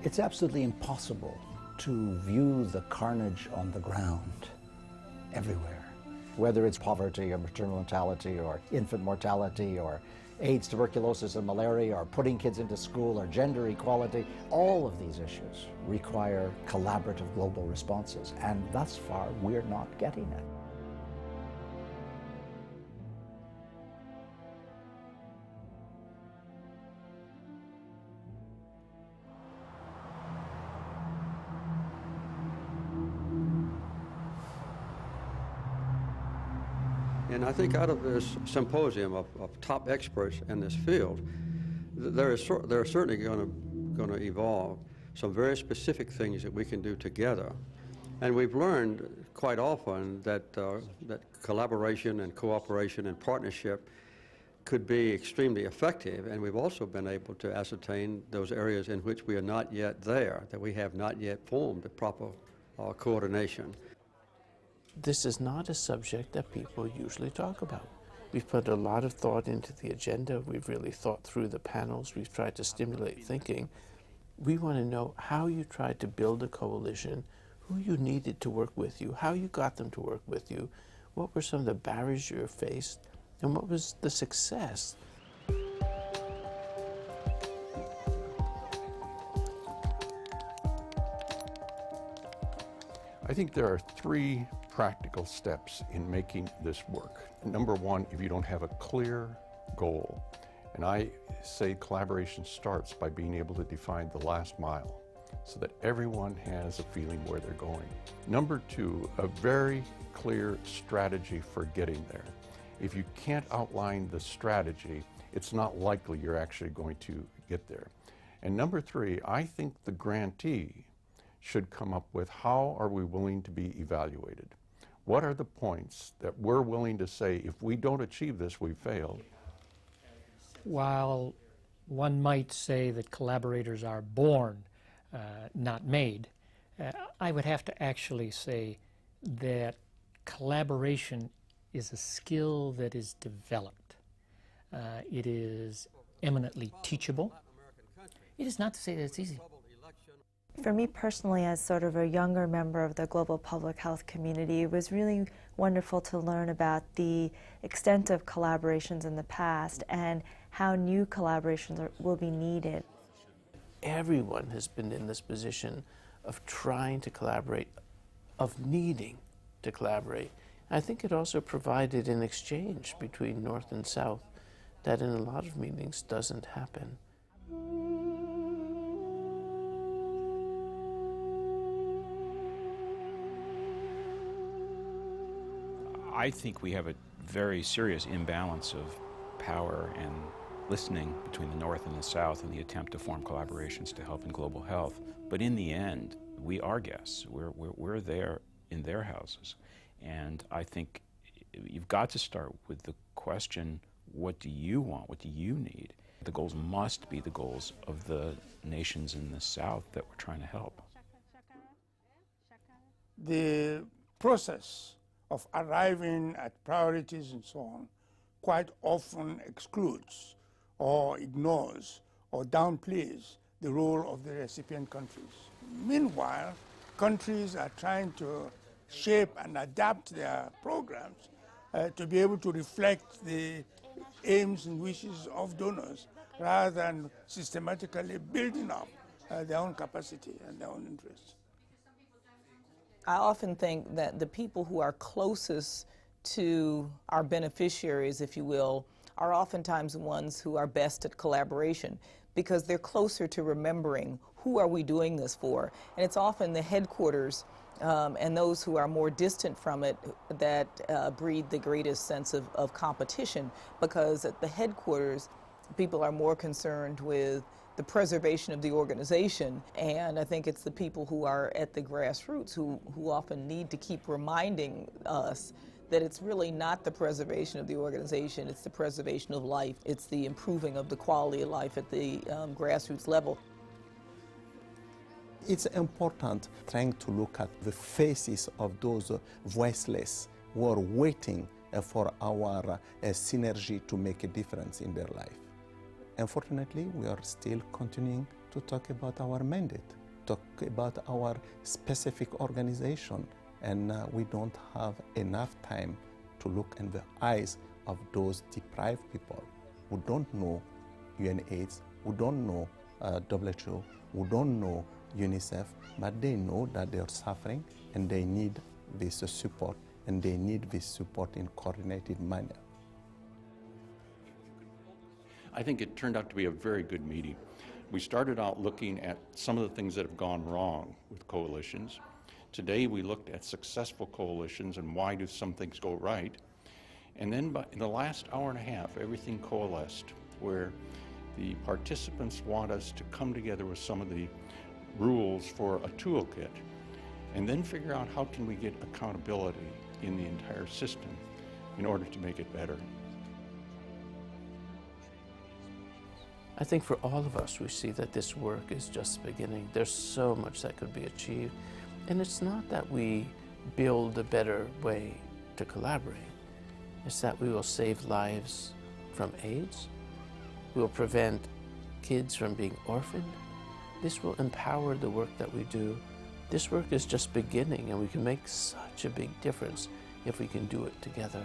It's absolutely impossible to view the carnage on the ground everywhere, whether it's poverty or maternal mortality or infant mortality or AIDS, tuberculosis, and malaria, or putting kids into school, or gender equality. All of these issues require collaborative global responses, and thus far we're not getting it. And I think out of this symposium of top experts in this field, there are certainly going to evolve some very specific things that we can do together. And we've learned quite often that, that collaboration and cooperation and partnership could be extremely effective, and we've also been able to ascertain those areas in which we are not yet there, that we have not yet formed a proper coordination. This is not a subject that people usually talk about. We've put a lot of thought into the agenda. We've really thought through the panels. We've tried to stimulate thinking. We want to know how you tried to build a coalition, who you needed to work with you, how you got them to work with you, what were some of the barriers you faced, and what was the success. I think there are three practical steps in making this work. Number one, if you don't have a clear goal, and I say collaboration starts by being able to define the last mile so that everyone has a feeling where they're going. Number two, a very clear strategy for getting there. If you can't outline the strategy, it's not likely you're actually going to get there. And number three, I think the grantee should come up with how are we willing to be evaluated? What are the points that we're willing to say, if we don't achieve this, we've failed? While one might say that collaborators are born, not made, I would have to actually say that collaboration is a skill that is developed. It is eminently teachable. It is not to say that it's easy. For me personally, as sort of a younger member of the global public health community, it was really wonderful to learn about the extent of collaborations in the past and how new collaborations will be needed. Everyone has been in this position of trying to collaborate, of needing to collaborate. I think it also provided an exchange between North and South that in a lot of meetings doesn't happen. I think we have a very serious imbalance of power and listening between the North and the South in the attempt to form collaborations to help in global health. But in the end, we are guests. We're there in their houses. And I think you've got to start with the question, what do you want? What do you need? The goals must be the goals of the nations in the South that we're trying to help. The process of arriving at priorities and so on quite often excludes or ignores or downplays the role of the recipient countries. Meanwhile, countries are trying to shape and adapt their programs to be able to reflect the aims and wishes of donors rather than systematically building up their own capacity and their own interests. I often think that the people who are closest to our beneficiaries, if you will, are oftentimes the ones who are best at collaboration because they're closer to remembering who are we doing this for. And it's often the headquarters and those who are more distant from it that breed the greatest sense of competition, because at the headquarters, people are more concerned with the preservation of the organization, and I think it's the people who are at the grassroots who often need to keep reminding us that it's really not the preservation of the organization, it's the preservation of life, it's the improving of the quality of life at the grassroots level. It's important trying to look at the faces of those voiceless who are waiting for our synergy to make a difference in their life. Unfortunately, we are still continuing to talk about our mandate, talk about our specific organization, and we don't have enough time to look in the eyes of those deprived people who don't know UNAIDS, who don't know WHO, who don't know UNICEF, but they know that they are suffering and they need this support, and they need this support in coordinated manner. I think it turned out to be a very good meeting. We started out looking at some of the things that have gone wrong with coalitions. Today we looked at successful coalitions and why do some things go right. And then in the last hour and a half, everything coalesced, where the participants want us to come together with some of the rules for a toolkit, and then figure out how can we get accountability in the entire system in order to make it better. I think for all of us, we see that this work is just beginning. There's so much that could be achieved. And it's not that we build a better way to collaborate. It's that we will save lives from AIDS. We will prevent kids from being orphaned. This will empower the work that we do. This work is just beginning, and we can make such a big difference if we can do it together.